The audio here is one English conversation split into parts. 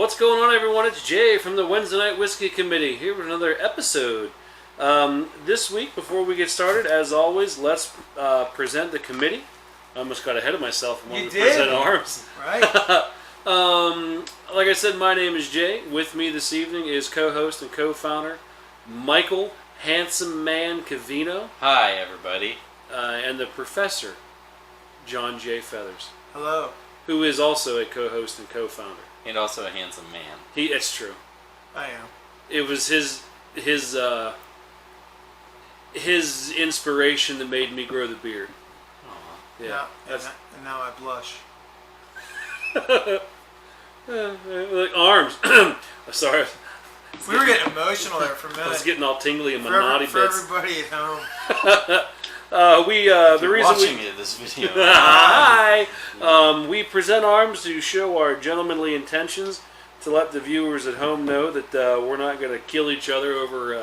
What's going on, everyone? It's Jay from the Wednesday Night Whiskey Committee here with another episode. This week, before we get started, as always, let's present the committee. I almost got ahead of myself and wanted to present arms. Right. Like I said, my name is Jay. With me this evening is co-host and co-founder Michael Handsome Man Cavino. Hi, everybody. And the professor, John J. Feathers. Hello. Who is also a co-host and co-founder. And also a handsome man. It's true. I am. It was his inspiration that made me grow the beard. Aww. Yeah. And now I blush. Like arms. Sorry. We were getting emotional there for a minute. I was getting all tingly in my naughty for bits. everybody at home. The reason watching this video. Hi. We present arms to show our gentlemanly intentions, to let the viewers at home know that we're not going to kill each other over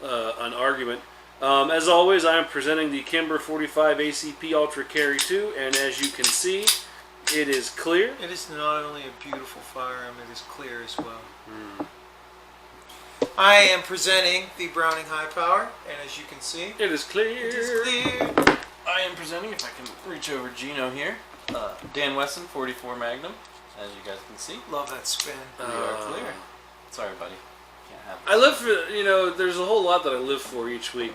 an argument. As always, I am presenting the Kimber 45 ACP Ultra Carry 2, and as you can see, it is clear. It is not only a beautiful firearm, it is clear as well. I am presenting the Browning High Power, and as you can see, It is clear. it is clear. I am presenting, if I can reach over Gino here, Dan Wesson 44 Magnum, as you guys can see. Love that spin. We are clear. Sorry, buddy. Can't have I live for, there's a whole lot that I live for each week.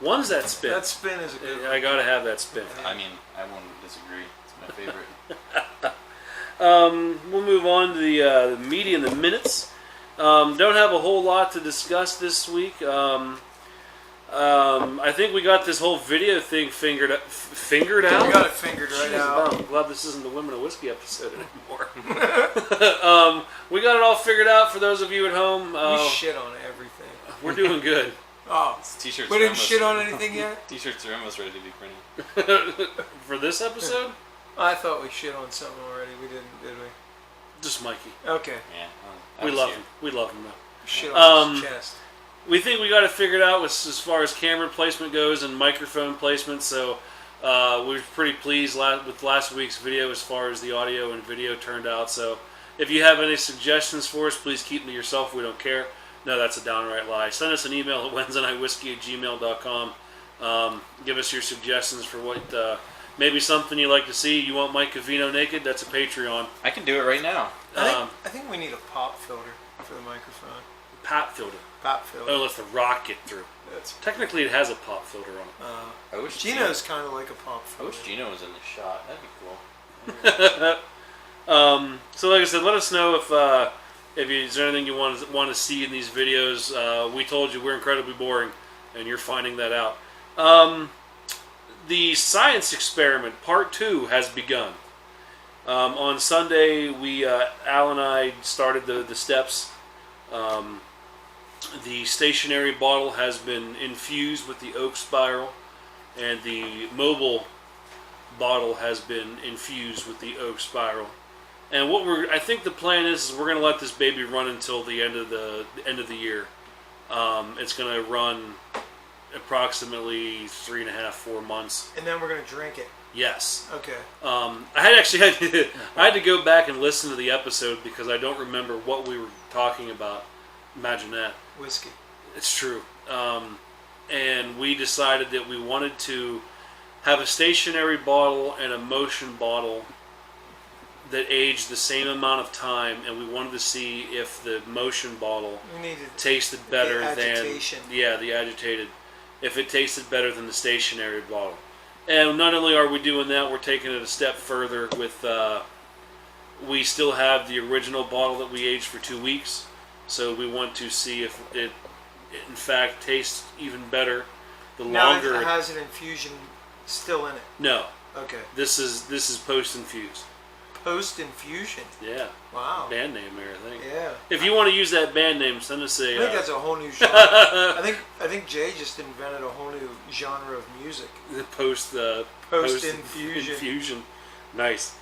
One's that spin. That spin is a good one. I gotta have that spin. I mean, I won't disagree. It's my favorite. We'll move on to the media and the minutes. Don't have a whole lot to discuss this week. I think we got this whole video thing fingered out. We got it fingered right out. I'm glad this isn't the Women of Whiskey episode anymore. We got it all figured out for those of you at home. We shit on everything. We're doing good. Oh, T-shirts. we didn't shit on anything yet? T-shirts are almost ready to be printed. For this episode? I thought we shit on something already. We didn't, did we? Just Mikey. Okay. Yeah. We love him. We love him though. Shit on his chest. We think we got it figured out as far as camera placement goes and microphone placement, so we're pretty pleased with last week's video as far as the audio and video turned out. So if you have any suggestions for us, please keep them to yourself. We don't care. No, that's a downright lie. Send us an email at wednesdaynightwhiskey@gmail.com. Give us your suggestions for what maybe something you'd like to see. You want Mike Cavino naked? That's a Patreon. I can do it right now. I think we need a pop filter for the microphone. Pop filter. Pop filter. Oh, let the rock get through. That's, Technically, it has a pop filter on it. I wish Gino's kind of like a pop I filter. wish Gino was in the shot. That'd be cool. So like I said, let us know if there's anything you want to see in these videos. We told you we're incredibly boring, and you're finding that out. The science experiment part 2 has begun. On Sunday, Al and I started the steps. The stationary bottle has been infused with the oak spiral, and the mobile bottle has been infused with the oak spiral. And I think the plan is we're going to let this baby run until the end of the year. It's going to run approximately 3.5-4 months. And then we're going to drink it. Yes. Okay. I had to go back and listen to the episode because I don't remember what we were talking about. Imagine that. Whiskey. It's true. And we decided that we wanted to have a stationary bottle and a motion bottle that aged the same amount of time, and we wanted to see if the motion bottle tasted better than the agitated. If it tasted better than the stationary bottle. And not only are we doing that, we're taking it a step further with, we still have the original bottle that we aged for 2 weeks. So we want to see if it in fact tastes even better the longer. Now it has an infusion still in it. No. Okay. This is post-infused. Post-infusion? Yeah. Wow. Band name there, I think. Yeah. If you want to use that band name, send us a... I think that's a whole new genre. I think Jay just invented a whole new genre of music. Post-infusion. Infusion. Nice.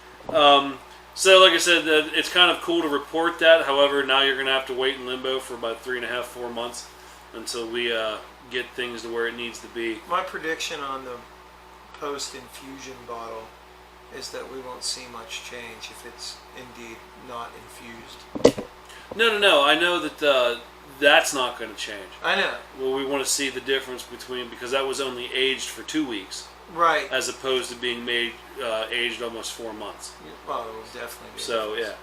So, like I said, it's kind of cool to report that. However, now you're going to have to wait in limbo for about 3.5-4 months until we get things to where it needs to be. My prediction on the post-infusion bottle is that we won't see much change if it's indeed not infused. No. I know that that's not going to change. I know. Well, we want to see the difference between, because that was only aged for 2 weeks, Right. as opposed to being made aged almost 4 months. Well, it will definitely be. So yeah.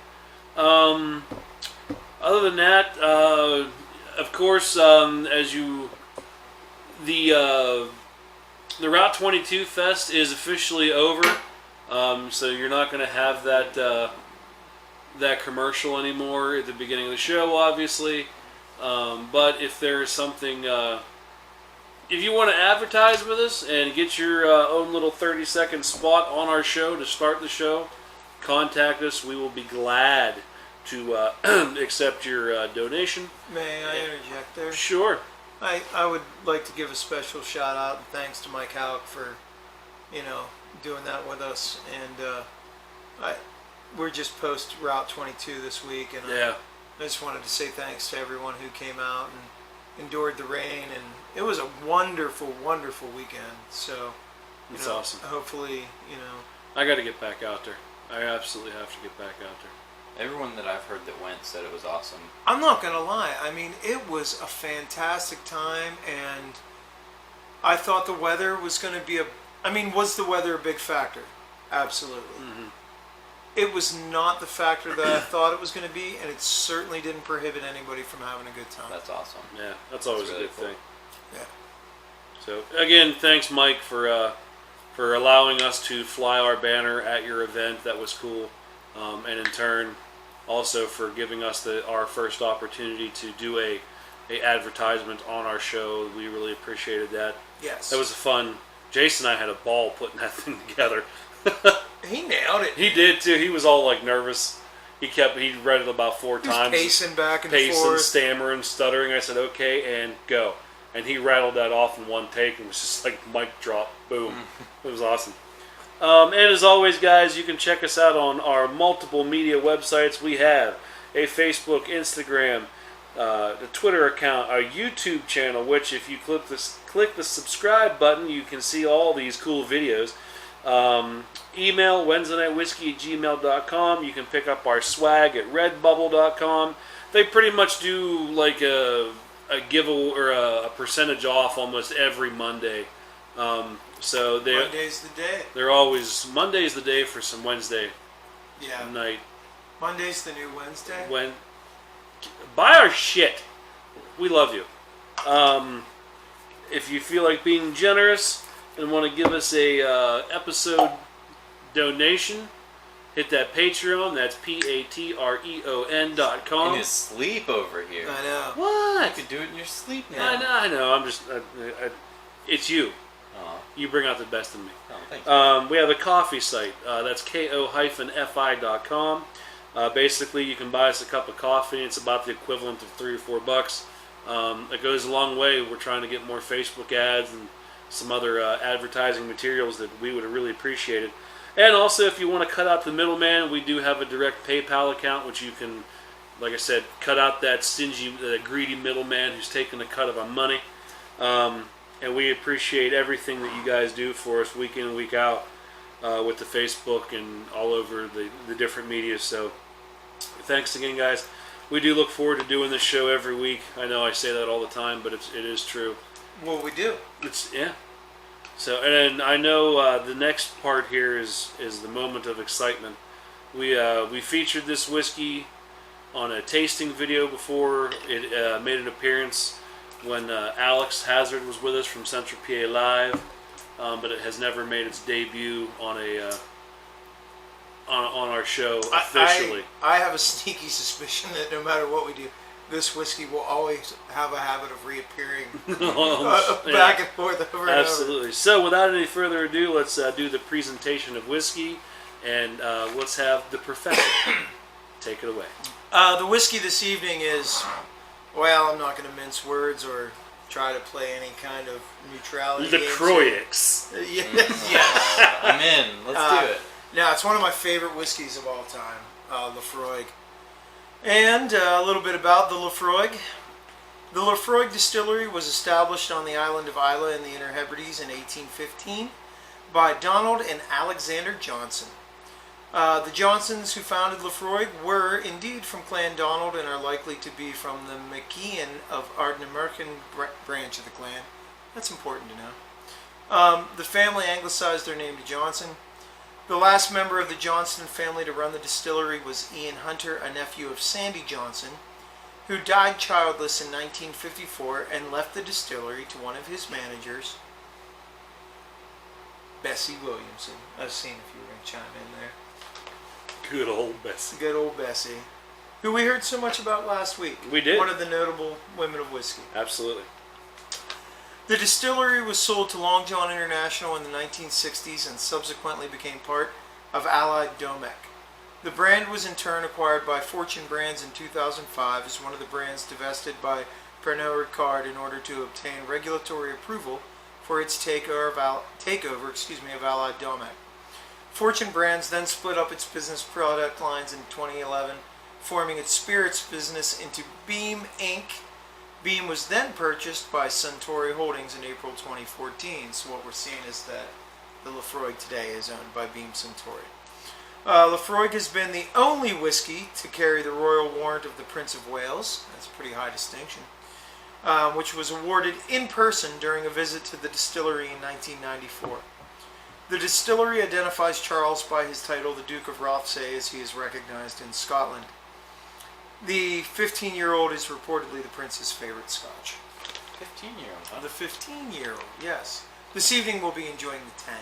Other than that, of course, as you the Route 22 Fest is officially over. So you're not going to have that commercial anymore at the beginning of the show, obviously. But if there's something, if you want to advertise with us and get your own little 30-second spot on our show to start the show, contact us. We will be glad to accept your donation. May I interject there? Sure. I would like to give a special shout out and thanks to Mike Houck for, doing that with us. And we're just post Route 22 this week, and Yeah. I just wanted to say thanks to everyone who came out and endured the rain, and it was a wonderful, wonderful weekend. So, It's awesome. Hopefully, I got to get back out there. I absolutely have to get back out there. Everyone that I've heard that went said it was awesome. I'm not gonna lie. I mean, it was a fantastic time, and I thought the weather was gonna be was the weather a big factor? Absolutely. Mm-hmm. It was not the factor that I thought it was going to be, and it certainly didn't prohibit anybody from having a good time. That's awesome. Yeah, that's always really a good cool. thing. Yeah. So again, thanks, Mike, for allowing us to fly our banner at your event. That was cool, and in turn, also for giving us our first opportunity to do a advertisement on our show. We really appreciated that. Yes. That was fun. Jason and I had a ball putting that thing together. He nailed it. He did too. He was all like nervous. He read it about 4 He was times. pacing back and Pacing, forth. stammering, stuttering. I said, okay, and go. And he rattled that off in one take, and it was just like mic drop, boom. It was awesome. And as always, guys, you can check us out on our multiple media websites. We have a Facebook, Instagram, the Twitter account, our YouTube channel, which if you click the subscribe button, you can see all these cool videos. Email wednesdaynightwhiskey@gmail.com. You can pick up our swag at redbubble.com. They pretty much do like a giveaway or a percentage off almost every Monday. So Monday's the day. they're always Monday's the day for some Wednesday Yeah. night. Monday's the new Wednesday. When buy our shit, we love you. If you feel like being generous and want to give us a episode donation, hit that Patreon. That's patreon.com. In his sleep over here. I know. What? You could do it in your sleep now. I know. I'm just. It's you. Aw. You bring out the best in me. Oh, thank you. We have a coffee site. That's ko-fi.com. Basically, you can buy us a cup of coffee. It's about the equivalent of $3 or $4. It goes a long way. We're trying to get more Facebook ads and some other advertising materials that we would have really appreciated. And also, if you want to cut out the middleman, we do have a direct PayPal account, which you can, like I said, cut out that stingy, greedy middleman who's taking a cut of our money. And we appreciate everything that you guys do for us week in and week out with the Facebook and all over the different media. So thanks again, guys. We do look forward to doing this show every week. I know I say that all the time, but it is true. Well, we do. Yeah. So, and I know the next part here is the moment of excitement. We featured this whiskey on a tasting video before it made an appearance when Alex Hazard was with us from Central PA Live, but it has never made its debut on our show officially. I have a sneaky suspicion that no matter what we do, this whiskey will always have a habit of reappearing back and forth over and over. Absolutely. So without any further ado, let's do the presentation of whiskey, and let's have the professor take it away. The whiskey this evening is, well, I'm not going to mince words or try to play any kind of neutrality. Laphroaig. Yes. I'm in. Let's do it. Now, it's one of my favorite whiskeys of all time, Laphroaig. And a little bit about the Laphroaig. The Laphroaig distillery was established on the island of Islay in the Inner Hebrides in 1815 by Donald and Alexander Johnson. The Johnsons who founded Laphroaig were indeed from Clan Donald and are likely to be from the McKeon of Ardnamurchan branch of the clan. That's important to know. The family anglicized their name to Johnson. The last member of the Johnston family to run the distillery was Ian Hunter, a nephew of Sandy Johnson, who died childless in 1954 and left the distillery to one of his managers, Bessie Williamson. I was seeing if you were going to chime in there. Good old Bessie. Good old Bessie, who we heard so much about last week. We did. One of the notable women of whiskey. Absolutely. The distillery was sold to Long John International in the 1960s and subsequently became part of Allied Domecq. The brand was in turn acquired by Fortune Brands in 2005 as one of the brands divested by Pernod Ricard in order to obtain regulatory approval for its takeover of Allied Domecq. Fortune Brands then split up its business product lines in 2011, forming its spirits business into Beam Inc. Beam was then purchased by Suntory Holdings in April 2014. So what we're seeing is that the Laphroaig today is owned by Beam Suntory. Laphroaig has been the only whiskey to carry the royal warrant of the Prince of Wales. That's a pretty high distinction. Which was awarded in person during a visit to the distillery in 1994. The distillery identifies Charles by his title, the Duke of Rothesay, as he is recognized in Scotland. The 15-year-old is reportedly the prince's favorite scotch. 15-year-old, huh? The 15-year-old, yes. This evening we'll be enjoying the 10.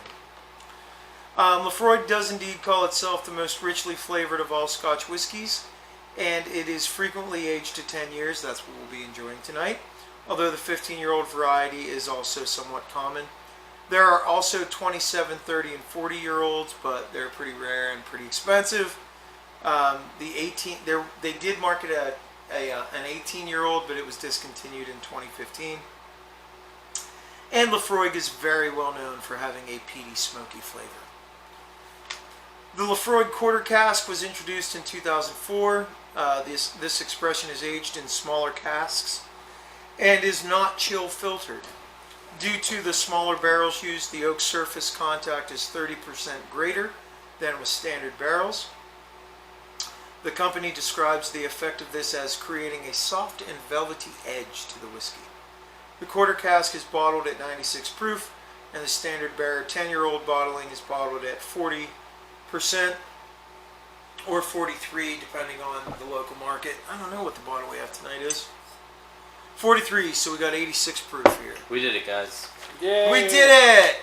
Laphroaig does indeed call itself the most richly flavored of all Scotch whiskies, and it is frequently aged to 10 years. That's what we'll be enjoying tonight, although the 15-year-old variety is also somewhat common. There are also 27, 30, and 40-year-olds, but they're pretty rare and pretty expensive. They did market an 18-year-old, but it was discontinued in 2015. And Laphroaig is very well known for having a peaty, smoky flavor. The Laphroaig quarter cask was introduced in 2004. This expression is aged in smaller casks and is not chill filtered. Due to the smaller barrels used, the oak surface contact is 30% greater than with standard barrels. The company describes the effect of this as creating a soft and velvety edge to the whiskey. The quarter cask is bottled at 96 proof, and the standard bearer 10-year-old bottling is bottled at 40% or 43, depending on the local market. I don't know what the bottle we have tonight is. 43, so we got 86 proof here. We did it, guys. Yay! We did it!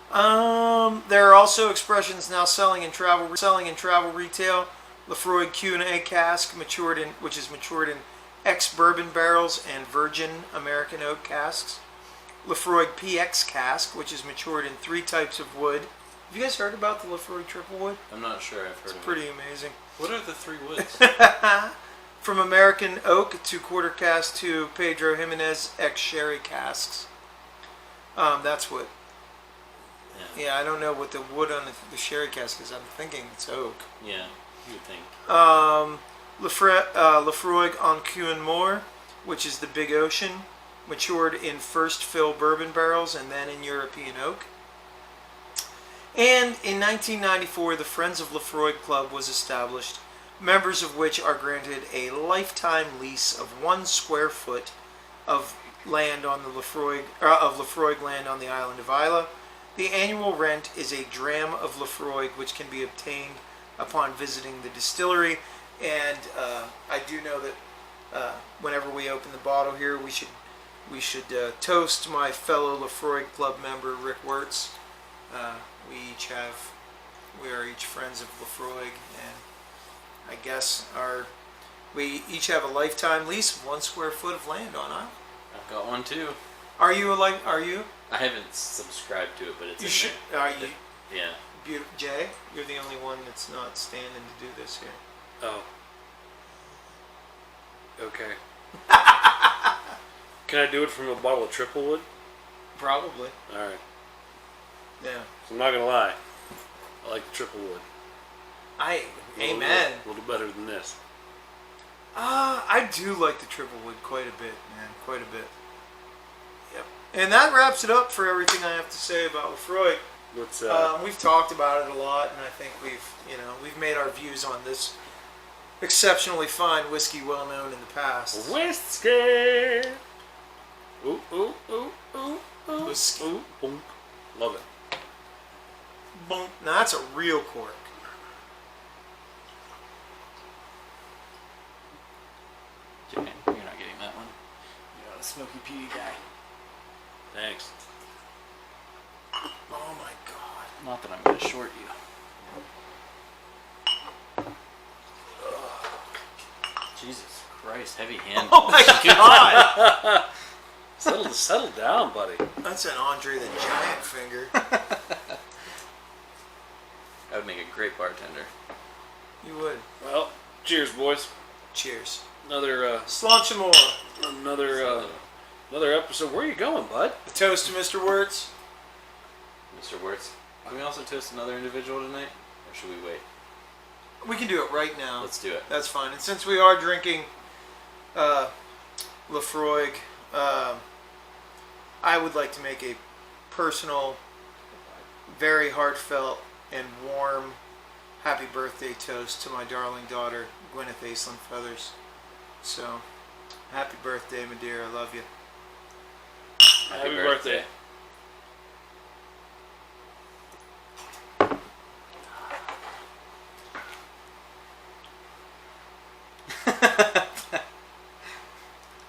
There are also expressions now selling in travel retail. Laphroaig Q&A cask, which is matured in ex-bourbon barrels and virgin American oak casks. Laphroaig PX cask, which is matured in 3 types of wood. Have you guys heard about the Laphroaig triple wood? I'm not sure I've heard It's of pretty amazing. What are the 3 woods? From American oak to quarter cask to Pedro Jimenez ex-sherry casks. That's what. Yeah, I don't know what the wood on the sherry cask is. I'm thinking it's oak. Yeah, you would think. Laphroaig en Cuin-More, which is the Big Ocean, matured in first fill bourbon barrels and then in European oak. And in 1994, the Friends of Laphroaig Club was established, members of which are granted a lifetime lease of 1 square foot of land on the Laphroaig land on the island of Isla. The annual rent is a dram of Laphroaig, which can be obtained upon visiting the distillery. And I do know that whenever we open the bottle here, we should toast my fellow Laphroaig Club member Rick Wirtz. We are each friends of Laphroaig, and I guess we each have a lifetime lease of 1 square foot of land on Isla. I've got one too. Are you? I haven't subscribed to it, but it's You in should. there. Are you? Yeah. Jay, you're the only one that's not standing to do this here. Oh. Okay. Can I do it from a bottle of triple wood? Probably. Alright. Yeah. So I'm not gonna lie. I like the triple wood. Amen. A little better than this. I do like the triple wood quite a bit, man. Quite a bit. Yep. And that wraps it up for everything I have to say about Laphroaig. What's We've talked about it a lot, and I think we've made our views on this exceptionally fine whiskey well known in the past. Whiskey? Ooh, ooh, ooh, ooh, ooh. Whisky. Ooh, boom. Love it. Boom. Now that's a real cork. Jimmy, you're not getting that one. You're a smoky peaty guy. Thanks. Oh my god. Not that I'm going to short you. Jesus Christ, heavy hand. Oh my god. Settle down, buddy. That's an Andre the Giant finger. I would make a great bartender. You would. Well, cheers, boys. Cheers. Another Slunch some more. another episode. Where are you going, bud? A toast to Mr. Wirtz. Mr. Wirtz, can we also toast another individual tonight? Or should we wait? We can do it right now. Let's do it. That's fine. And since we are drinking Laphroaig, I would like to make a personal, very heartfelt, and warm happy birthday toast to my darling daughter, Gwyneth Aislinn Feathers. So, happy birthday, my dear. I love you. Happy birthday.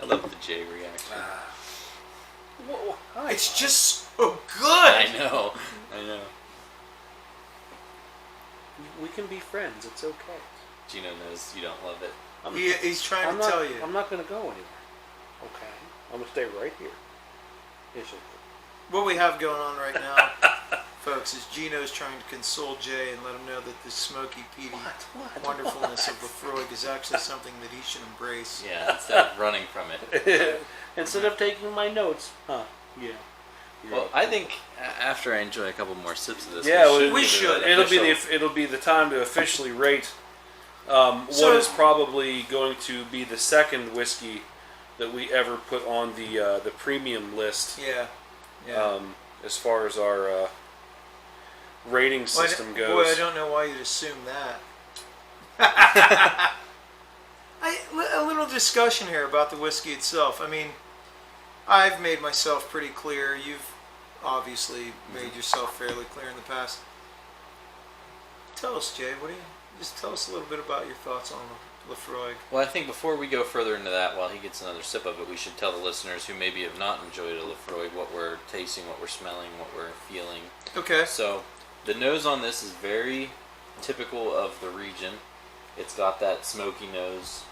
I love the J reaction. It's just so good. I know. We can be friends. It's okay. Gino knows you don't love it. He's trying to tell you. I'm not going to go anywhere. Okay. I'm going to stay right here. It's okay. What we have going on right now, folks, is Gino's trying to console Jay and let him know that the smoky, peaty wonderfulness of Laphroaig is actually something that he should embrace. Yeah, instead of running from it. Instead of taking my notes. Huh. Yeah. Well, I think after I enjoy a couple more sips of this, Yeah, we should. It'll be the time to officially rate what is probably going to be the second whiskey that we ever put on the premium list. Yeah. As far as our rating system goes. Boy, I don't know why you'd assume that. A little discussion here about the whiskey itself. I mean, I've made myself pretty clear. You've obviously made yourself fairly clear in the past. Tell us, Jay. Just tell us a little bit about your thoughts on Laphroaig. Well, I think before we go further into that, while he gets another sip of it, we should tell the listeners who maybe have not enjoyed a Laphroaig what we're tasting, what we're smelling, what we're feeling. Okay. So, the nose on this is very typical of the region. It's got that smoky nose,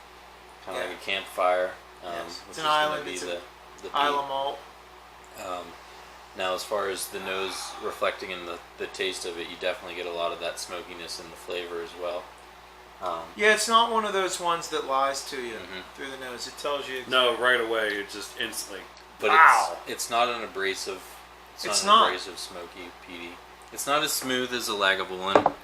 kind of like a campfire. Yes. Which It's an is island. Be It's the an island malt. Now, as far as the nose reflecting in the taste of it, you definitely get a lot of that smokiness in the flavor as well. Yeah, it's not one of those ones that lies to you through the nose. It tells you. No, right away. It's just instantly. But it's not an abrasive. It's not an abrasive, smoky, peaty. It's not as smooth as a Lagavulin,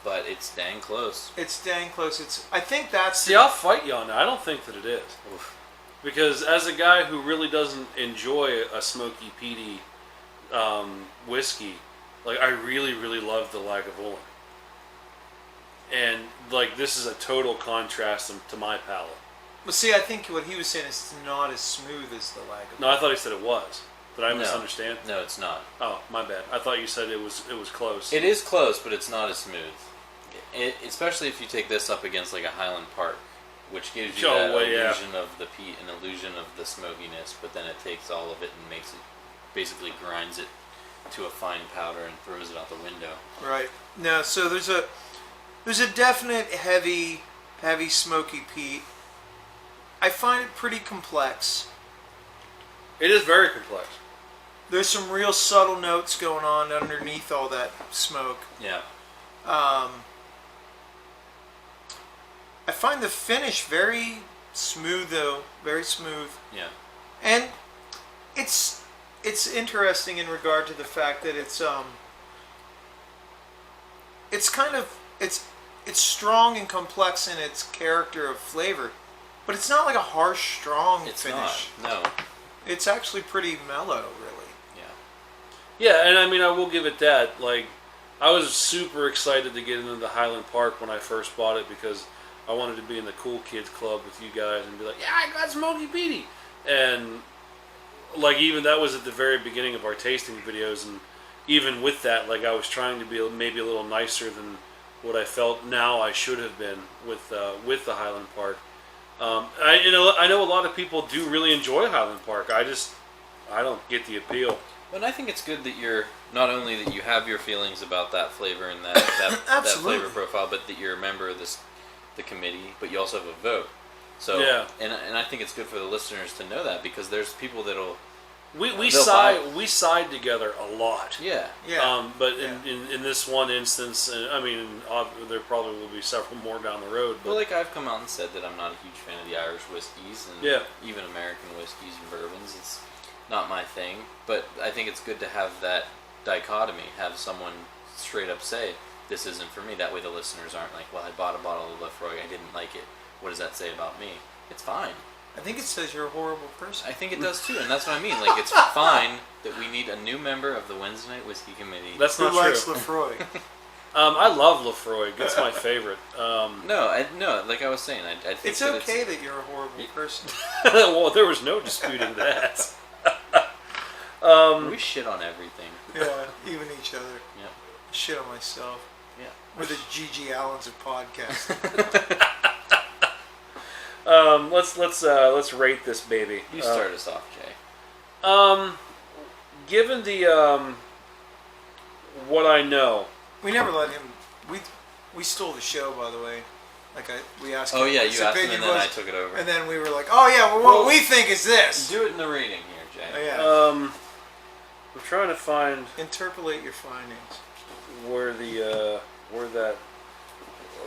but it's dang close. It's dang close. I think that's. See, I'll fight you on that. I don't think that it is. Oof. Because as a guy who really doesn't enjoy a smoky, peaty whiskey, like I really, really love the Lagavulin. And like this is a total contrast to my palate. Well, see, I think what he was saying is it's not as smooth as the Lagavulin. No, I thought he said it was. Did I misunderstand? No, it's not. Oh, my bad. I thought you said it was close. It is close, but it's not as smooth. Especially if you take this up against like a Highland Park, which gives you that illusion of the peat and illusion of the smokiness, but then it takes all of it and makes it, basically grinds it to a fine powder and throws it out the window. Right. No, so there's a definite heavy smoky peat. I find it pretty complex. It is very complex. There's some real subtle notes going on underneath all that smoke. Yeah. I find the finish very smooth, though. Very smooth. Yeah. And it's interesting in regard to the fact that it's strong and complex in its character of flavor, but it's not like a harsh, strong finish. Not. No. It's actually pretty mellow, really. Yeah. Yeah, and I mean, I will give it that. Like, I was super excited to get into the Highland Park when I first bought it because I wanted to be in the cool kids club with you guys and be like, yeah, I got Smoky Petey. And, like, even that was at the very beginning of our tasting videos. And even with that, like, I was trying to be maybe a little nicer than what I felt now I should have been with the Highland Park. I know a lot of people do really enjoy Highland Park. I don't get the appeal. But I think it's good that you're not only that you have your feelings about that flavor and that flavor profile, but that you're a member of the committee, but you also have a vote. So yeah, and I think it's good for the listeners to know that because there's people that'll we side together a lot. Yeah. But in this one instance, I mean, there probably will be several more down the road. But well, like I've come out and said that I'm not a huge fan of the Irish whiskeys and even American whiskeys and bourbons. It's not my thing, but I think it's good to have that dichotomy, have someone straight up say, this isn't for me. That way the listeners aren't like, well, I bought a bottle of Laphroaig, I didn't like it. What does that say about me? It's fine. I think it says you're a horrible person. I think it does too, and that's what I mean. Like, it's fine that we need a new member of the Wednesday Night Whiskey Committee. That's not true. Who likes true. Laphroaig? I love Laphroaig. It's my favorite. No, like I was saying, I think it's okay that you're a horrible person. Well, there was no disputing that. We shit on everything. Yeah, even each other. Yeah. Shit on myself. Yeah. We're the G.G. Allens of podcasting. Let's rate this baby. You start us off, Jay. Given the what I know, we never let him. We stole the show, by the way. We asked. Oh him yeah, what his you asked him, opinion and then was, I took it over. And then we were like, "Oh yeah, well, what we think is this." Do it in the reading here, Jay. Oh, yeah. I'm trying to find Interpolate your findings. where that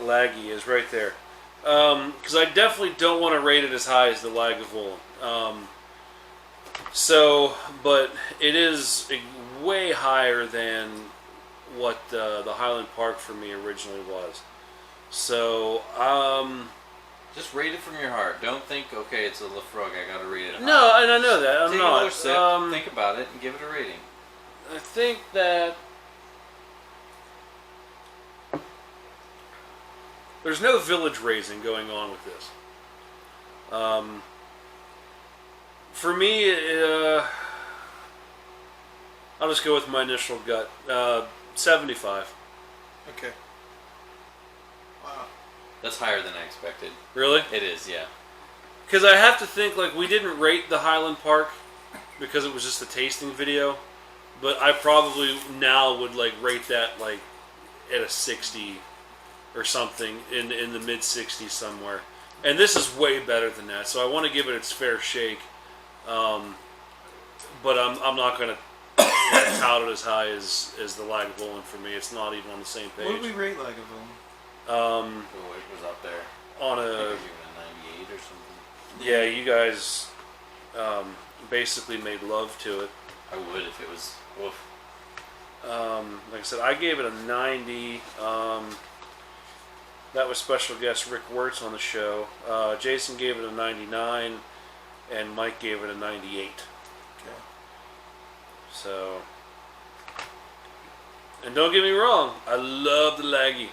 laggy is right there. Because I definitely don't want to rate it as high as the Lagavulin. But it is way higher than what the Highland Park for me originally was. So, just rate it from your heart. Don't think, okay, it's a Laphroaig, I gotta rate it high. No, and I know that. I'm Take not. another sip, think about it, and give it a rating. I think that there's no village raising going on with this. For me, I'll just go with my initial gut. 75. Okay. Wow. That's higher than I expected. Really? It is, yeah. Because I have to think, like, we didn't rate the Highland Park because it was just a tasting video. But I probably now would, like, rate that, like, at a 60 or something, in the mid-60s somewhere. And this is way better than that, so I want to give it its fair shake. But I'm not going to tout it as high as the Lagavulin for me. It's not even on the same page. What did we rate Lagavulin? It was up there. On I a... think it was even a 98 or something. Yeah, you guys basically made love to it. I would if it was... Woof. Like I said, I gave it a 90. That was special guest Rick Wirtz on the show. Jason gave it a 99, and Mike gave it a 98. Okay. So, and don't get me wrong, I love the Laggy.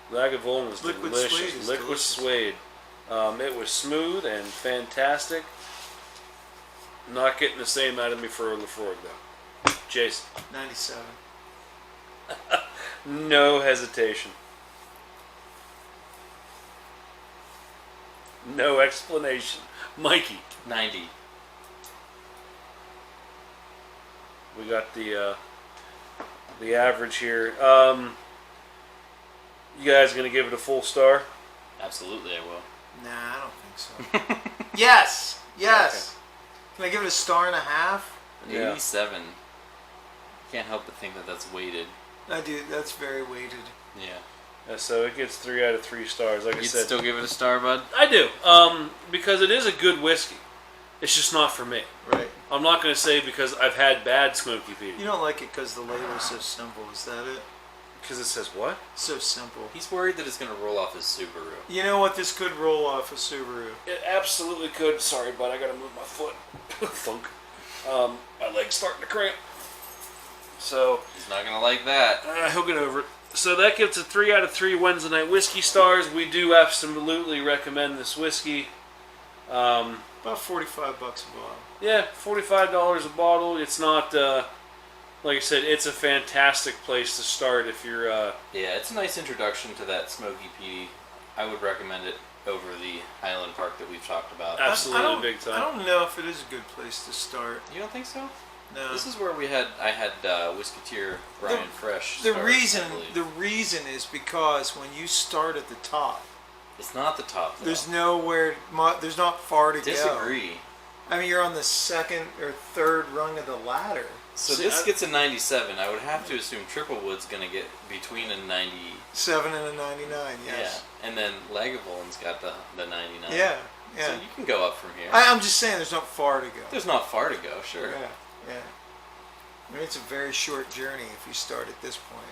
Lagavulin was Liquid delicious. Suede is Liquid delicious. Suede. It was smooth and fantastic. Not getting the same out of me for a Laphroaig though. Jason. 97. No hesitation. No explanation. Mikey. 90. We got the average here. You guys gonna give it a full star? Absolutely, I will. Nah, I don't think so. Yes! Yes! Okay. Can I give it a star and a half? Yeah. 87. Can't help but think that that's weighted. I do. That's very weighted. Yeah. So it gets 3 out of 3 stars. Like I You'd said, still give it a star, bud? I do. Because it is a good whiskey. It's just not for me. Right. I'm not going to say because I've had bad Smoky Petey. You don't like it because the label is so simple. Is that it? Because it says what? So simple. He's worried that it's going to roll off his Subaru. You know what? This could roll off a Subaru. It absolutely could. Sorry, bud. I got to move my foot. Funk. My leg's starting to cramp. So he's not gonna like that. he'll get over it. So that gives a 3 out of 3 Wednesday Night Whiskey stars. We do absolutely recommend this whiskey. About $45 a bottle. Yeah, $45 a bottle. It's not, like I said, it's a fantastic place to start if you're... Yeah, it's a nice introduction to that smoky peaty. I would recommend it over the Highland Park that we've talked about. Absolutely, big time. I don't know if it is a good place to start. You don't think so? No. This is where I had Whisketeer Brian Fresh. The reason is because when you start at the top, it's not the top. Though. There's not far to Disagree. go. I mean, you're on the second or third rung of the ladder. So this gets a 97. I would have to assume Triplewood's going to get between a 97 and a 99. Yes. Yeah, and then Lagavulin got the 99. Yeah. So you can go up from here. I'm just saying, there's not far to go. There's not far to go. Sure. Yeah. I mean, it's a very short journey if you start at this point.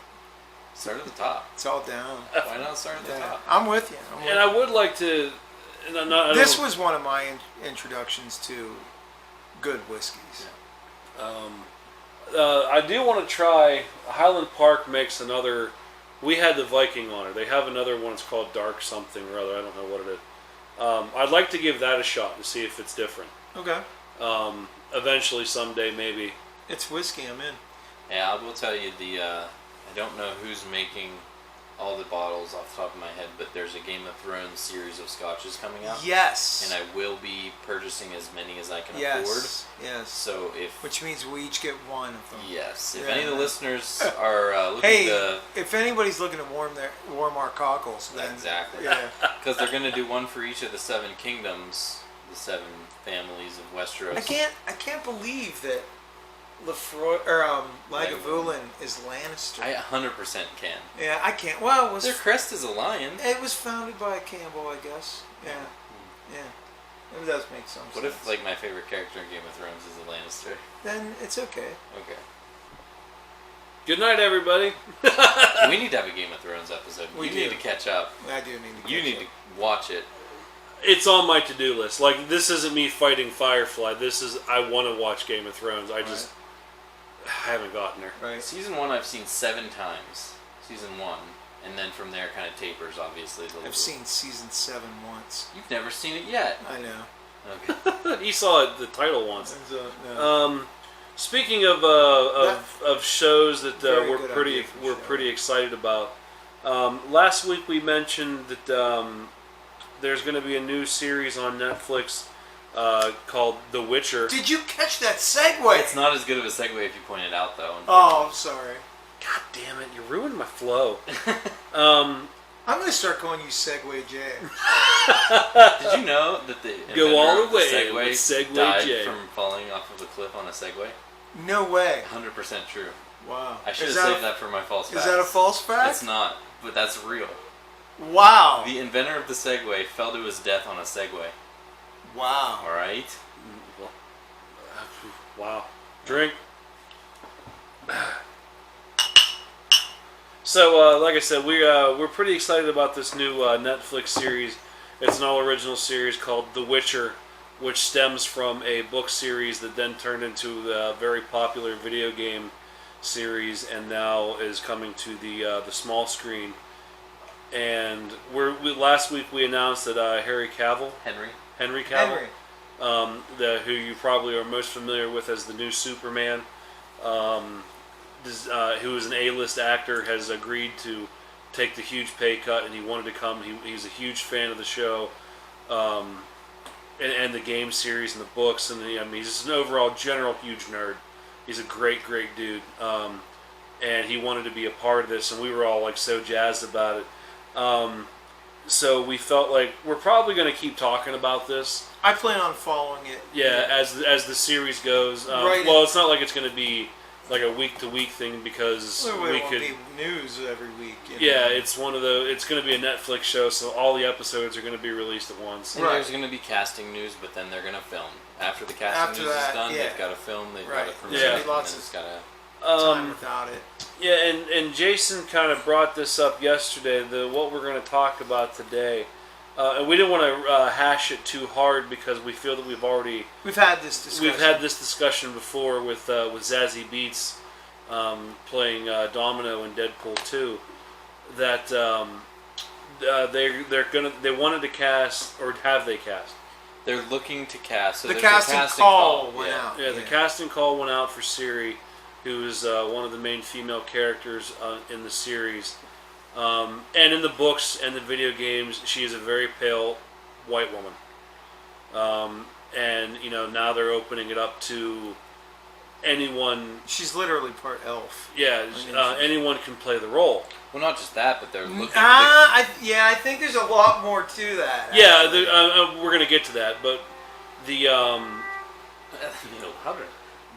Start at the top. It's all down. Why not start at the top? I'm with you. I would like to... This was one of my introductions to good whiskeys. Yeah. I do want to try... Highland Park makes another... We had the Viking on it. They have another one. It's called Dark something or other. I don't know what it is. I'd like to give that a shot to see if it's different. Okay. Eventually, someday, maybe. It's whiskey. I'm in. Yeah, I will tell you I don't know who's making all the bottles off the top of my head, but there's a Game of Thrones series of scotches coming out. Yes. And I will be purchasing as many as I can afford. Yes. So which means we each get one of them. Yes. If any of the listeners are looking to... if anybody's looking to warm our cockles, then... Exactly. Yeah. Because they're going to do one for each of the 7 kingdoms, the 7 families of Westeros. I can't believe that Laphroaig or Lagavulin is Lannister. I 100% can. Yeah, I can't. Well, their crest is a lion. It was founded by Campbell, I guess. Yeah, yeah. It does make some sense. What if my favorite character in Game of Thrones is a Lannister? Then it's okay. Okay. Good night, everybody. We need to have a Game of Thrones episode. You need to catch up. I do need to. You need to watch it. It's on my to-do list. Like, this isn't me fighting Firefly. This is I want to watch Game of Thrones. I just haven't gotten there. Right. Season 1 I've seen 7 times. Season 1. And then from there kind of tapers, obviously. I've seen season 7 once. You've never seen it yet. I know. Okay. He saw the title once. No. Speaking of shows that we're pretty excited about. Last week we mentioned that there's going to be a new series on Netflix called The Witcher. Did you catch that segue? It's not as good of a segue if you point it out, though. Oh, I'm sorry. God damn it! You ruined my flow. I'm going to start calling you Segway J. Did you know that the Go all the way Segway with Segway died J. from falling off of a cliff on a Segway? No way. 100% true. Wow. I should have saved that for my false fact. Is that a false fact? It's not, but that's real. Wow. The inventor of the Segway fell to his death on a Segway. Wow. All right. Wow. Drink. So, like I said, we're pretty excited about this new Netflix series. It's an all-original series called The Witcher, which stems from a book series that then turned into a very popular video game series, and now is coming to the small screen. And last week we announced that Henry Cavill, who you probably are most familiar with as the new Superman, who is an A-list actor, has agreed to take the huge pay cut, and he wanted to come. He's a huge fan of the show, and the game series and the books, and he's just an overall general huge nerd. He's a great dude, and he wanted to be a part of this, and we were all like so jazzed about it. So we felt like we're probably going to keep talking about this. I plan on following it. Yeah, as the series goes. Well, it's not like it's going to be like a week-to-week thing because we could be news every week. Yeah, it's one of the. It's going to be a Netflix show, so all the episodes are going to be released at once. And there's going to be casting news, but then they're going to film after the casting news is done. They've got to film. They've got to premiere. There's lots of time without it. Yeah, and Jason kind of brought this up yesterday. What we're going to talk about today, and we didn't want to hash it too hard because we feel that we've had this discussion. We've had this discussion before with Zazie Beetz, playing Domino in Deadpool 2, that they wanted to cast, or have they cast? They're looking to cast. So the there's casting, a casting call went out. Yeah, the casting call went out for Siri, who is one of the main female characters in the series. And in the books and the video games, she is a very pale white woman. And now they're opening it up to anyone. She's literally part elf. Yeah, anyone can play the role. Well, not just that, but they're looking. I think there's a lot more to that. Yeah, we're gonna get to that, but the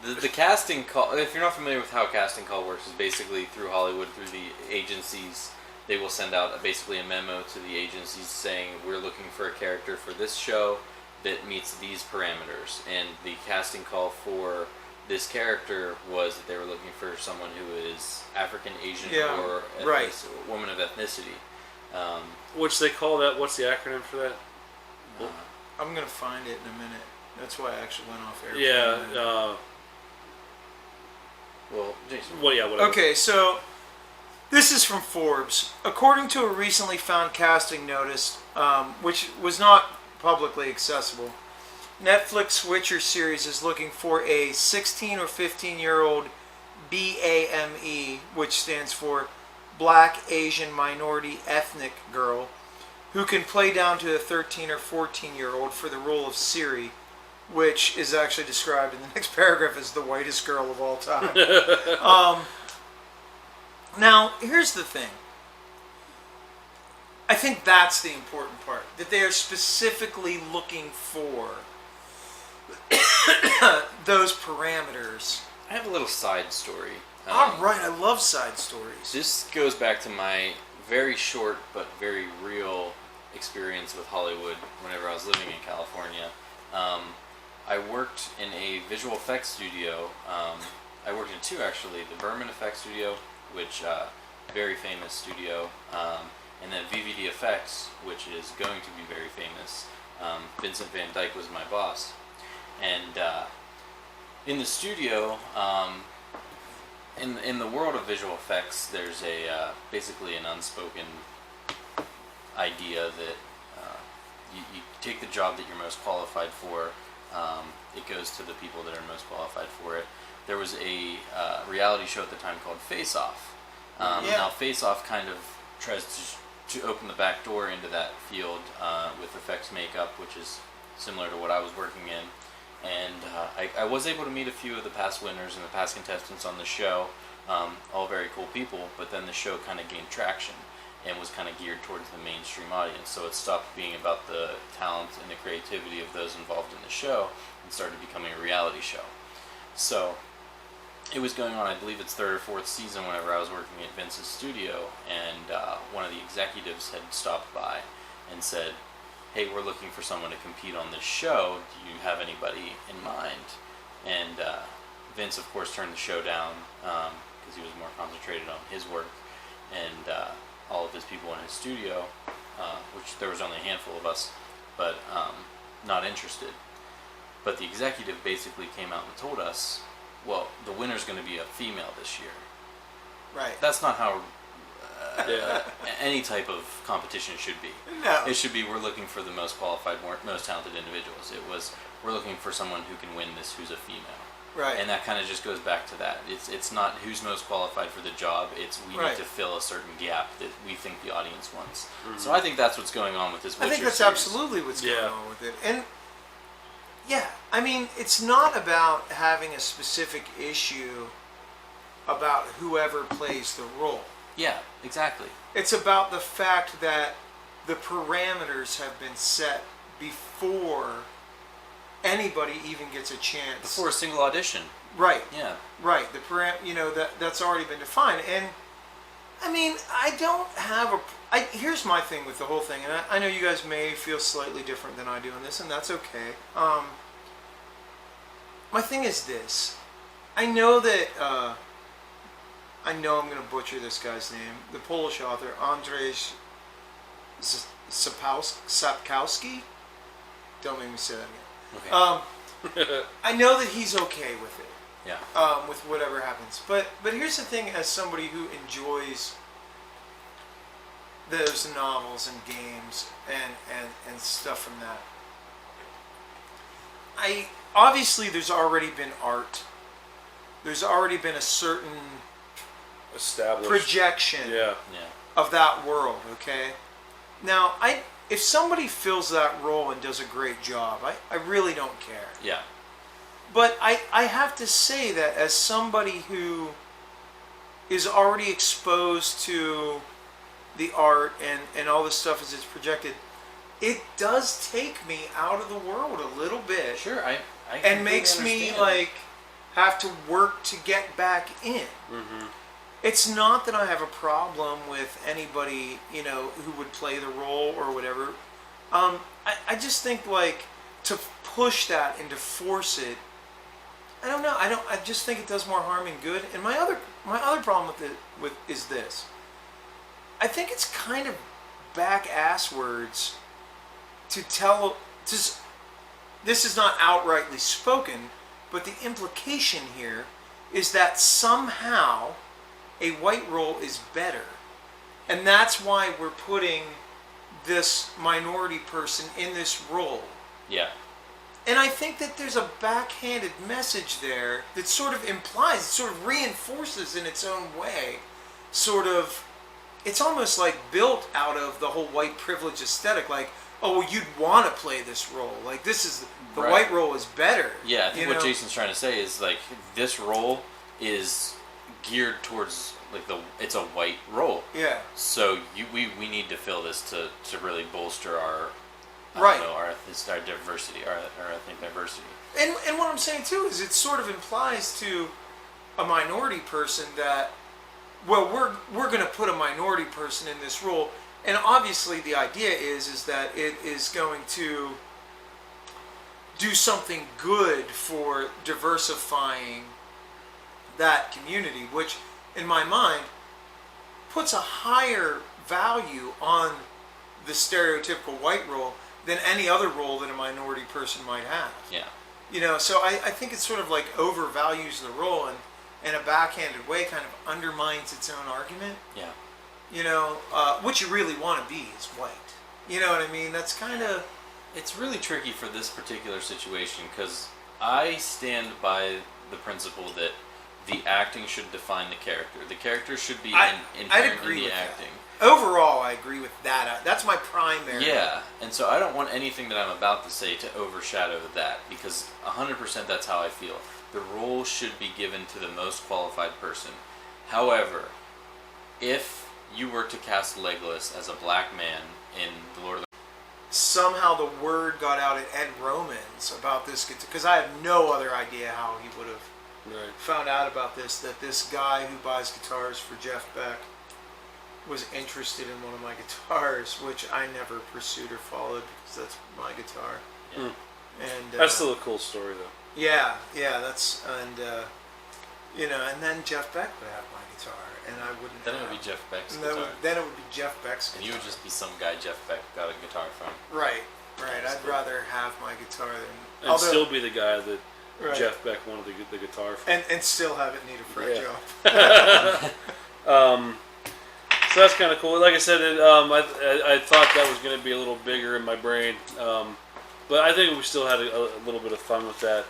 the casting call. If you're not familiar with how casting call works, is basically through Hollywood, through the agencies. They will send out basically a memo to the agencies saying we're looking for a character for this show that meets these parameters, and the casting call for this character was that they were looking for someone who is African, Asian, or woman of ethnicity. Which they call that. What's the acronym for that? I'm gonna find it in a minute. That's why I actually went off air. Yeah. Well, Jason. Well, yeah. Whatever. Okay, so this is from Forbes. According to a recently found casting notice, which was not publicly accessible, Netflix Witcher series is looking for a 16 or 15-year-old BAME, which stands for Black, Asian, Minority, Ethnic Girl, who can play down to a 13 or 14-year-old for the role of Ciri, which is actually described in the next paragraph as the whitest girl of all time. Now, here's the thing. I think that's the important part, that they are specifically looking for those parameters. I have a little side story. All right, I love side stories. This goes back to my very short but very real experience with Hollywood whenever I was living in California. I worked in a visual effects studio. I worked in two, actually. The Berman Effects Studio, which very famous studio, and then VVD Effects, which is going to be very famous. Vincent Van Dyke was my boss. And in the studio, in the world of visual effects, there's a basically an unspoken idea that you take the job that you're most qualified for. It goes to the people that are most qualified for it. There was a reality show at the time called Face Off. Now Face Off kind of tries to open the back door into that field with effects makeup, which is similar to what I was working in. And I was able to meet a few of the past winners and the past contestants on the show, all very cool people, but then the show kind of gained traction and was kind of geared towards the mainstream audience. So it stopped being about the talent and the creativity of those involved in the show and started becoming a reality show. So it was going on, I believe it's third or fourth season whenever I was working at Vince's studio, and one of the executives had stopped by and said, hey, we're looking for someone to compete on this show. Do you have anybody in mind? And Vince, of course, turned the show down because he was more concentrated on his work and all of his people in his studio, which there was only a handful of us, but not interested. But the executive basically came out and told us, well, the winner's going to be a female this year. Right. That's not how any type of competition should be. No. It should be we're looking for the most qualified, most talented individuals. It was we're looking for someone who can win this who's a female. Right. And that kind of just goes back to that. It's not who's most qualified for the job. It's we need to fill a certain gap that we think the audience wants. Mm-hmm. So I think that's what's going on with this Witcher I think that's series. absolutely what's going on with it. And yeah, I mean, it's not about having a specific issue about whoever plays the role. Yeah, exactly. It's about the fact that the parameters have been set before anybody even gets a chance. Before a single audition. Right. Yeah. Right. That's already been defined. And I mean, I don't have here's my thing with the whole thing, and I know you guys may feel slightly different than I do in this, and that's okay. My thing is this. I know that I'm going to butcher this guy's name. The Polish author, Andrzej Sapkowski. Don't make me say that again. Okay. I know that he's okay with it. Yeah. With whatever happens. But here's the thing: as somebody who enjoys those novels and games and stuff from that, obviously there's already been art. There's already been a certain established projection of that world. Okay. Now, if somebody fills that role and does a great job, I really don't care. Yeah. But I have to say that as somebody who is already exposed to the art and all this stuff as it's projected, it does take me out of the world a little bit. Sure, I and makes me like have to work to get back in. Mm-hmm. It's not that I have a problem with anybody, who would play the role or whatever. I just think like to push that and to force it, I don't know. I just think it does more harm than good. And my other problem with is this. I think it's kind of back-ass words to tell. This is not outrightly spoken, but the implication here is that somehow a white role is better, and that's why we're putting this minority person in this role. Yeah. And I think that there's a backhanded message there that sort of implies, sort of reinforces in its own way, it's almost like built out of the whole white privilege aesthetic, like, oh, well, you'd want to play this role. Like, this is, the white role is better. Yeah, I think what Jason's trying to say is, like, this role is geared towards, like, it's a white role. Yeah. So we need to fill this to really bolster our... Right. Our diversity, our ethnic diversity. And what I'm saying too is it sort of implies to a minority person that, well, we're going to put a minority person in this role, and obviously the idea is that it is going to do something good for diversifying that community, which in my mind puts a higher value on the stereotypical white role than any other role that a minority person might have. Yeah. So I think it sort of like overvalues the role and in a backhanded way kind of undermines its own argument. Yeah. What you really want to be is white. You know what I mean? That's kind of... It's really tricky for this particular situation because I stand by the principle that the acting should define the character. The character should be inherent in the acting. Overall, I agree with that. That's my primary. Yeah, and so I don't want anything that I'm about to say to overshadow that, because 100% that's how I feel. The role should be given to the most qualified person. However, if you were to cast Legolas as a black man in The Lord of the... Somehow the word got out at Ed Romans about this, because I have no other idea how he would have found out about this, that this guy who buys guitars for Jeff Beck was interested in one of my guitars, which I never pursued or followed because that's my guitar. Yeah. And that's still a cool story, though. Yeah, that's and then Jeff Beck would have my guitar, and I wouldn't. Then it would be Jeff Beck's guitar. Then it would be Jeff Beck's guitar. And you would just be some guy Jeff Beck got a guitar from. Right. I'd rather have my guitar than... And still be the guy that Jeff Beck wanted to get the guitar from. And still have it need a fret job. So that's kind of cool. Like I said, I thought that was going to be a little bigger in my brain, but I think we still had a little bit of fun with that.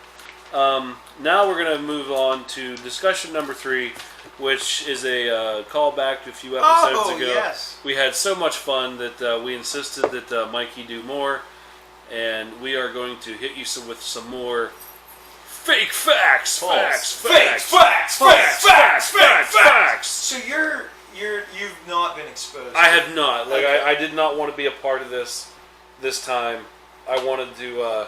Now we're going to move on to discussion number 3, which is a callback to a few episodes ago. Yes. We had so much fun that we insisted that Mikey do more, and we are going to hit you with some more fake facts. Facts. So you've not been exposed. I have not. Like okay. I did not want to be a part of this time. I wanted to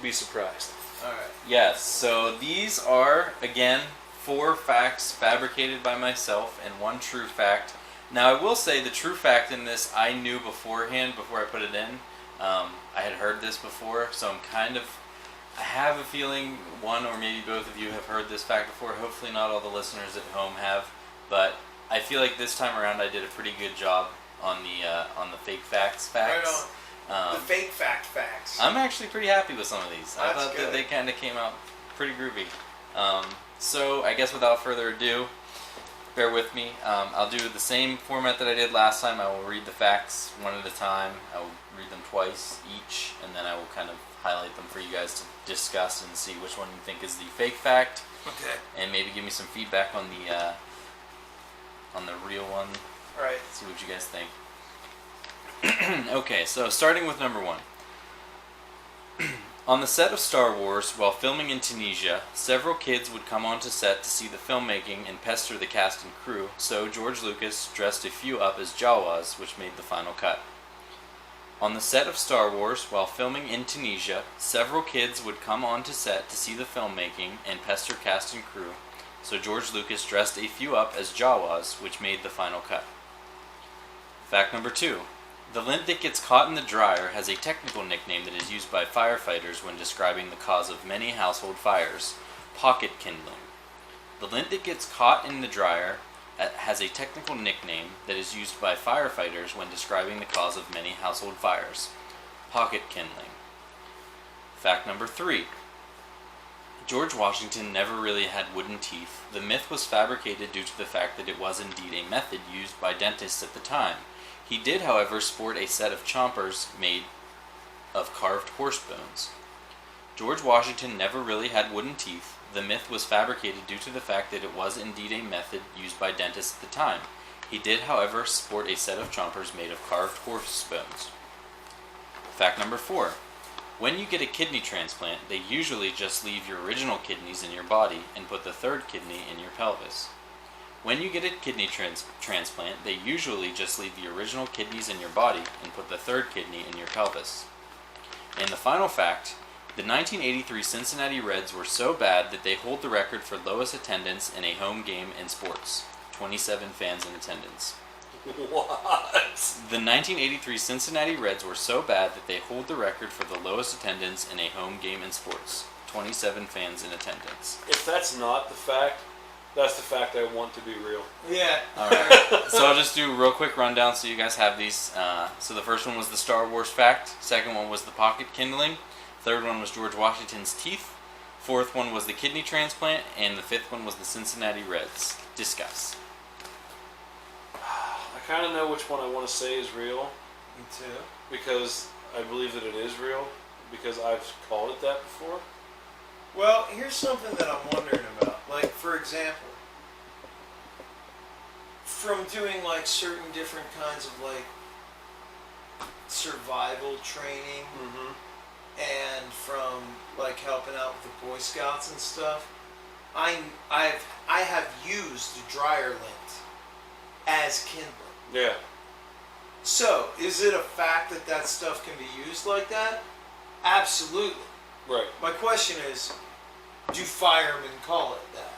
be surprised. All right. Yes. So these are again 4 facts fabricated by myself and 1 true fact. Now I will say the true fact in this I knew beforehand before I put it in. I had heard this before, so I have a feeling one or maybe both of you have heard this fact before. Hopefully not all the listeners at home have. But I feel like this time around I did a pretty good job on the fake facts. Right on. The fake facts. I'm actually pretty happy with some of these. I thought good. that they kind of came out pretty groovy. So I guess without further ado, bear with me. I'll do the same format that I did last time. I will read the facts one at a time. I will read them twice each, and then I will kind of highlight them for you guys to discuss and see which one you think is the fake fact. Okay. And maybe give me some feedback on the real one. All right. See what you guys think. Okay, so starting with number 1. On the set of Star Wars, while filming in Tunisia, several kids would come onto set to see the filmmaking and pester the cast and crew, so George Lucas dressed a few up as Jawas, which made the final cut. On the set of Star Wars, while filming in Tunisia, several kids would come onto set to see the filmmaking and pester cast and crew, so George Lucas dressed a few up as Jawas, which made the final cut. Fact number 2. The lint that gets caught in the dryer has a technical nickname that is used by firefighters when describing the cause of many household fires: pocket kindling. The lint that gets caught in the dryer has a technical nickname that is used by firefighters when describing the cause of many household fires: pocket kindling. Fact number 3. George Washington never really had wooden teeth. The myth was fabricated due to the fact that it was indeed a method used by dentists at the time. He did, however, sport a set of chompers made of carved horse bones. George Washington never really had wooden teeth. The myth was fabricated due to the fact that it was indeed a method used by dentists at the time. He did, however, sport a set of chompers made of carved horse bones. Fact number 4. When you get a kidney transplant, they usually just leave your original kidneys in your body and put the third kidney in your pelvis. When you get a kidney transplant, they usually just leave the original kidneys in your body and put the third kidney in your pelvis. And the final fact, the 1983 Cincinnati Reds were so bad that they hold the record for lowest attendance in a home game in sports: 27 fans in attendance. What? The 1983 Cincinnati Reds were so bad that they hold the record for the lowest attendance in a home game in sports: 27 fans in attendance. If that's not the fact, that's the fact I want to be real. Yeah. Alright, so I'll just do a real quick rundown so you guys have these. So the first one was the Star Wars fact. Second one was the pocket kindling. Third one was George Washington's teeth. Fourth one was the kidney transplant. And the fifth one was the Cincinnati Reds. Discuss. I kind of know which one I want to say is real. Me too. Because I believe that it is real. Because I've called it that before. Well, here's something that I'm wondering about. Like, for example, from doing like certain different kinds of like survival training, and from like helping out with the Boy Scouts and stuff, I have used dryer lint as kindling. Yeah. So, is it a fact that that stuff can be used like that? Absolutely. Right. My question is, do firemen call it that?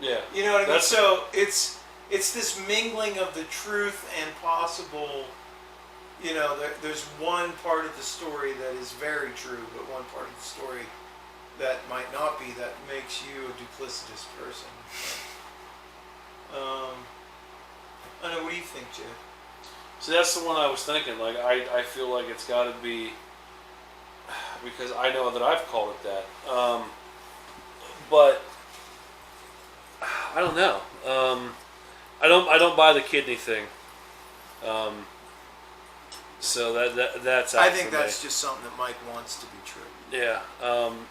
Yeah. You know what I mean? So it's this mingling of the truth and possible. You know, there's one part of the story that is very true, but one part of the story that might not be, that makes you a duplicitous person. I don't know. What do you think, Jay? See, that's the one I was thinking. Like, I feel like it's got to be, because I know that I've called it that. But I don't know. I don't buy the kidney thing. So that's out I think for that's me. just something that Mike wants to be true. Yeah.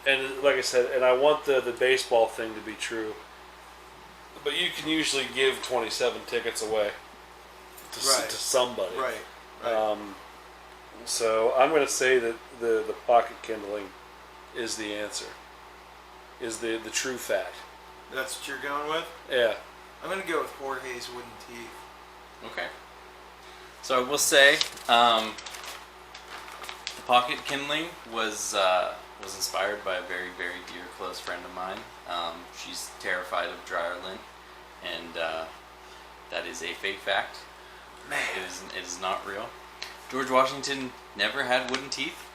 And like I said, and I want the baseball thing to be true. But you can usually give 27 tickets away to somebody. Right. So I'm going to say that the pocket kindling is the answer. Is the true fact. That's what you're going with? Yeah. I'm going to go with Jorge's wooden teeth. Okay. So I will say, the pocket kindling was inspired by a very, very dear, close friend of mine. She's terrified of dryer lint, and that is a fake fact. Man. It is not real. George Washington never had wooden teeth.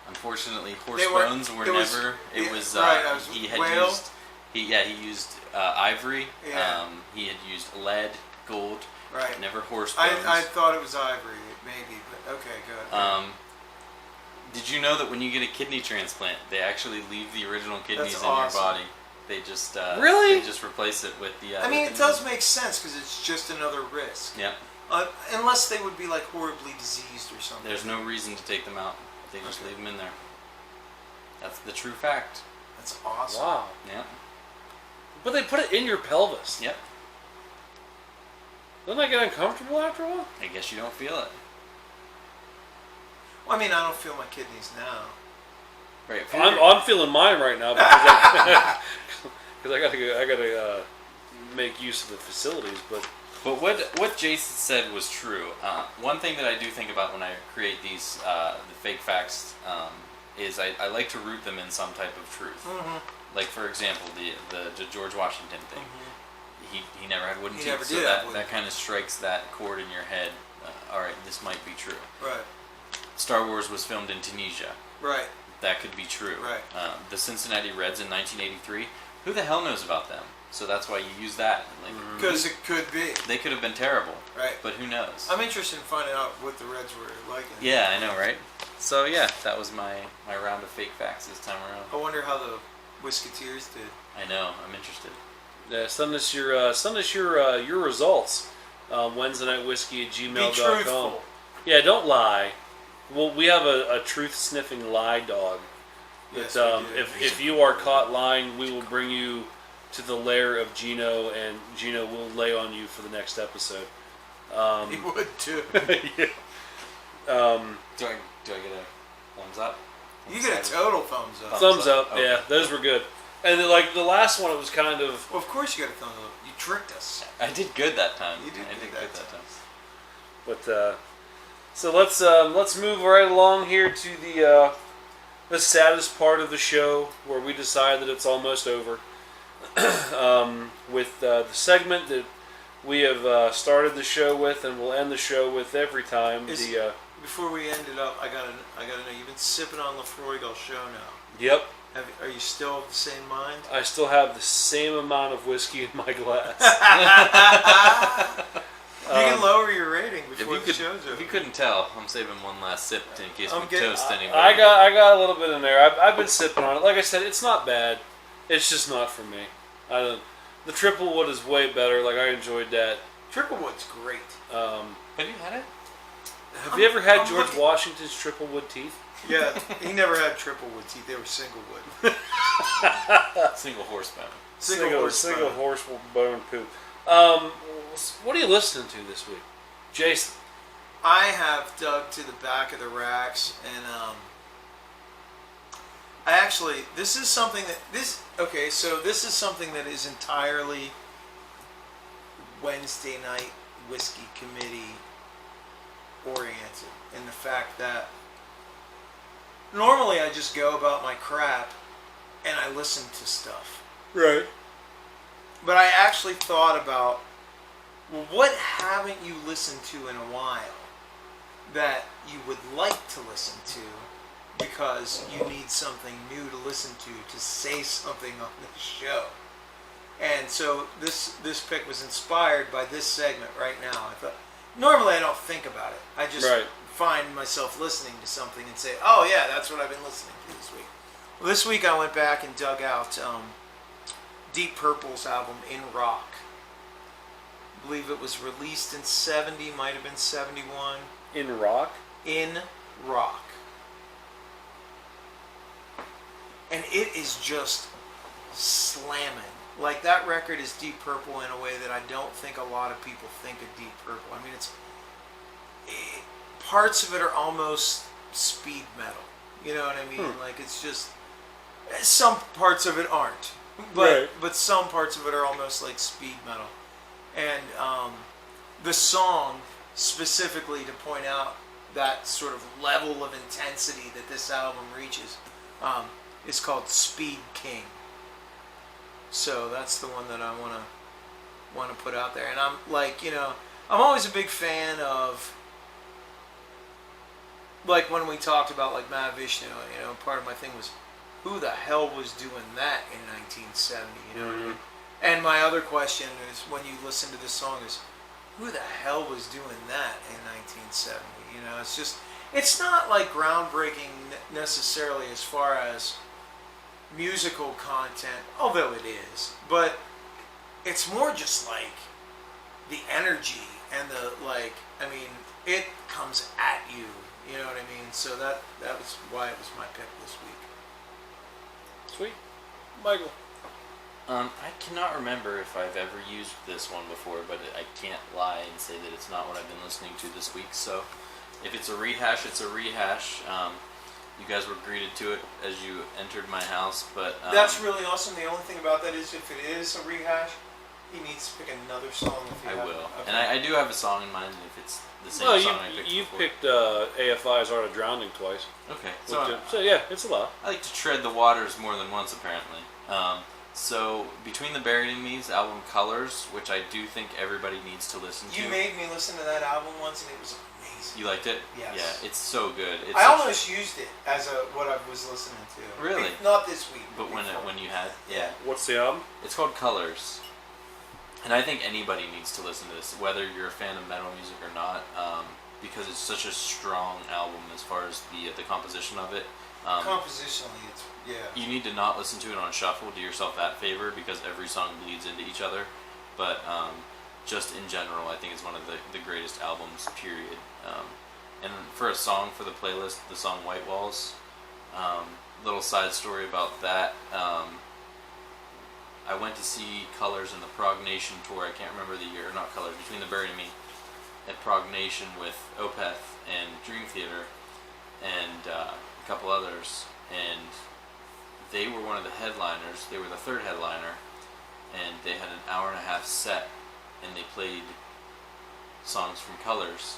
Unfortunately, horse bones were never. He had whale. He used ivory. Yeah. He had used lead, gold. Right. Never horse bones. I thought it was ivory, maybe, but okay, good. Did you know that when you get a kidney transplant, they actually leave the original kidneys That's in awesome. your body? They just Really? they just replace it with the. I mean, with it the does make sense because it's just another risk. Yeah. Unless they would be like horribly diseased or something. There's no reason to take them out. They just Okay. leave them in there. That's the true fact. That's awesome. Wow. Yeah. But they put it in your pelvis. Yep. Doesn't that get uncomfortable after a while? I guess you don't feel it. Well, I mean, I don't feel my kidneys now. Right. I'm feeling mine right now because I gotta make use of the facilities. But what Jason said was true. One thing that I do think about when I create these the fake facts is I like to root them in some type of truth. Mm-hmm. Like for example, the George Washington thing. Mm-hmm. He never had wooden He teeth, never so did have wooden that kind of strikes that chord in your head. All right, this might be true. Right. Star Wars was filmed in Tunisia. Right. That could be true. Right. The Cincinnati Reds in 1983. Who the hell knows about them? So that's why you use that. Like, Because it could be. they could have been terrible. Right. But who knows? I'm interested in finding out what the Reds were like. Yeah, I know, right? So yeah, that was my round of fake facts this time around. I wonder how the Whisketeers did. I know. I'm interested. send us your results. WednesdaynightWhiskey@gmail.com. Be truthful. Yeah, don't lie. Well, we have a truth sniffing lie dog. Yes, That we do. if you are caught lying, we will bring you to the lair of Gino, and Gino will lay on you for the next episode. He would too. Yeah. Do I get a thumbs up? You get a total thumbs up. Thumbs up. Okay. Yeah, those were good. And then, like the last one, it was kind of. Well, of course you got a thumbs up. You tricked us. I did good that time. You did I good did that good that time. But so let's move right along here to the saddest part of the show, where we decide that it's almost over. With the segment that we have started the show with, and we'll end the show with every time. Before we end it up, I gotta know, you've been sipping on Laphroaig all show now. Yep, Are you still of the same mind? I still have the same amount of whiskey in my glass. You can lower your rating before the show's over. If you couldn't tell, I'm saving one last sip in case I'm we getting- toast anybody. I got a little bit in there. I've been sipping on it. Like I said, it's not bad. It's just not for me. The triple wood is way better. Like, I enjoyed that. Triple Wood's great. Have you had it? Have you ever had I'm George looking- Washington's triple wood teeth? Yeah, he never had triple wood teeth. They were single wood. Single horse bone. Single horse bone poop. What are you listening to this week, Jason? I have dug to the back of the racks, and I actually, this is something that is entirely Wednesday Night Whiskey Committee oriented, in the fact that normally I just go about my crap and I listen to stuff. Right. But I actually thought about, well, what haven't you listened to in a while that you would like to listen to because you need something new to listen to say something on the show? And so this pick was inspired by this segment right now. I thought, normally I don't think about it. I just find myself listening to something and say, oh yeah, that's what I've been listening to this week. Well, this week I went back and dug out Deep Purple's album In Rock. I believe it was released in 70, might have been 71. In rock? In Rock. And it is just slamming. Like, that record is Deep Purple in a way that I don't think a lot of people think of Deep Purple. I mean, parts of it are almost speed metal. You know what I mean? Like, it's just, some parts of it aren't. But some parts of it are almost like speed metal. And the song, specifically to point out that sort of level of intensity that this album reaches, is called Speed King. So that's the one that I want to put out there. And I'm like, I'm always a big fan of, like when we talked about like Mahavishnu, part of my thing was, who the hell was doing that in 1970? You know what I mean? And my other question is, when you listen to this song, is who the hell was doing that in 1970? It's just, It's not like groundbreaking necessarily as far as musical content, although it is, but it's more just like the energy and the like. I mean, it comes at you. You know what I mean? So that was why it was my pick this week. Sweet, Michael. I cannot remember if I've ever used this one before, but I can't lie and say that it's not what I've been listening to this week. So, if it's a rehash, it's a rehash. You guys were greeted to it as you entered my house, but That's really awesome. The only thing about that is if it is a rehash, he needs to pick another song. If you I have will. Okay. And I do have a song in mind if it's the same Well, song I picked you've before. picked AFI's Art of Drowning twice. Okay. So yeah, it's a lot. I like to tread the waters more than once, apparently. So, Between the Buried and Me's album Colors, which I do think everybody needs to listen to. You made me listen to that album once, and it was amazing. You liked it? Yes. Yeah, it's so good. It's I almost used it as what I was listening to. Really? Not this week. But when you had... Yeah. What's the album? It's called Colors. And I think anybody needs to listen to this, whether you're a fan of metal music or not, because it's such a strong album as far as the composition of it. Compositionally, it's You need to not listen to it on shuffle. Do yourself that favor because every song bleeds into each other. But just in general, I think it's one of the greatest albums, period. And for a song for the playlist, the song White Walls, little side story about that. I went to see Colors in the Prog Nation tour. I can't remember the year. Not Colors, Between the Buried and Me at Prog Nation with Opeth and Dream Theater and a couple others. And they were one of the headliners. They were the third headliner. And they had an hour and a half set. And they played songs from Colors.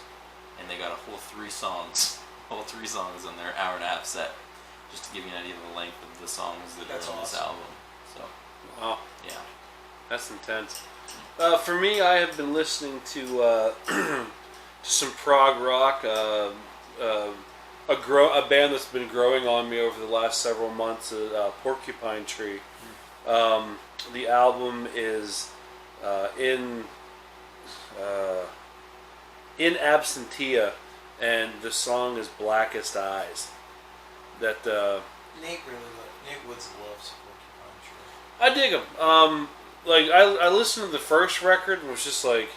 And they got a whole three songs in their hour and a half set. Just to give you an idea of the length of the songs that are on this album. So, wow. Yeah. That's intense. For me, I have been listening to some prog rock, a band that's been growing on me over the last several months, Porcupine Tree. The album is in Absentia, and the song is Blackest Eyes. That Nate Woods loves Porcupine Tree. I dig them. I listened to the first record and was just like,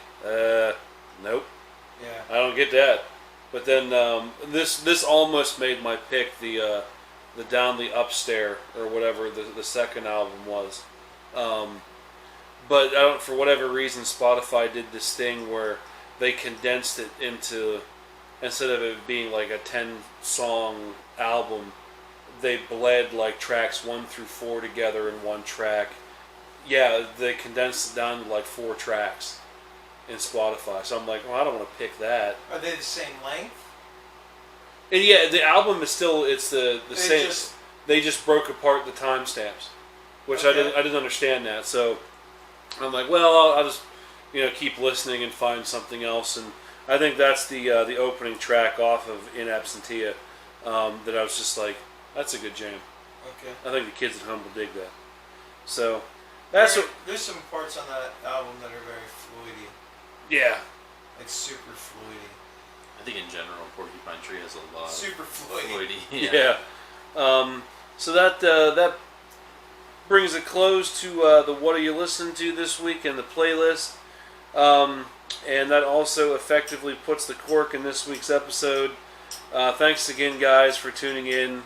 nope. Yeah. I don't get that. But then this almost made my pick. The Down the Upstairs or whatever the second album was. But I don't, for whatever reason, Spotify did this thing where they condensed it into, instead of it being like a 10-song album, they bled like tracks 1 through 4 together in one track. Yeah, they condensed it down to like 4 tracks in Spotify. So I'm like, well, I don't want to pick that. Are they the same length? And yeah, the album is still, it's the same. They just broke apart the timestamps, which Okay. I didn't understand that. So I'm like, well, I'll just keep listening and find something else. And I think that's the opening track off of In Absentia that I was just like, that's a good jam. Okay. I think the kids at home will dig that. So There's some parts on that album that are very fluidy. Yeah. Like super fluidy. I think in general, Porcupine Tree has a lot Super of fluidy. Yeah. So that brings a close to the What Are You Listening To this week in the playlist. And that also effectively puts the cork in this week's episode. Thanks again, guys, for tuning in.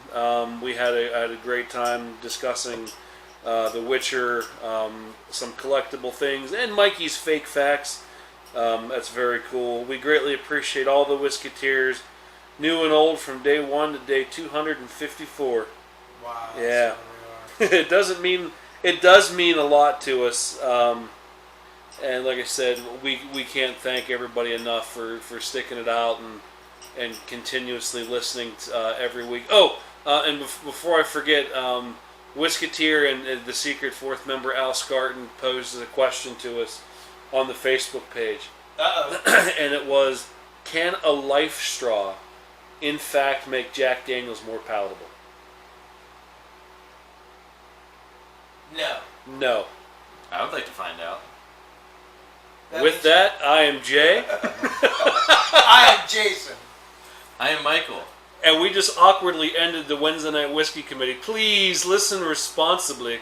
We had a great time discussing The Witcher, some collectible things, and Mikey's fake facts. That's very cool. We greatly appreciate all the Whisketeers, new and old, from day 1 to day 254. Wow. Yeah. That's It does mean a lot to us. And like I said, we can't thank everybody enough for sticking it out and continuously listening every week. Oh, and before I forget, Whisketeer and the secret fourth member Al Scarton posed a question to us on the Facebook page. Uh-oh. And it was, can a life straw in fact make Jack Daniels more palatable? No. No. I would like to find out. With that, I am Jay. I am Jason. I am Michael. And we just awkwardly ended the Wednesday Night Whiskey Committee. Please listen responsibly.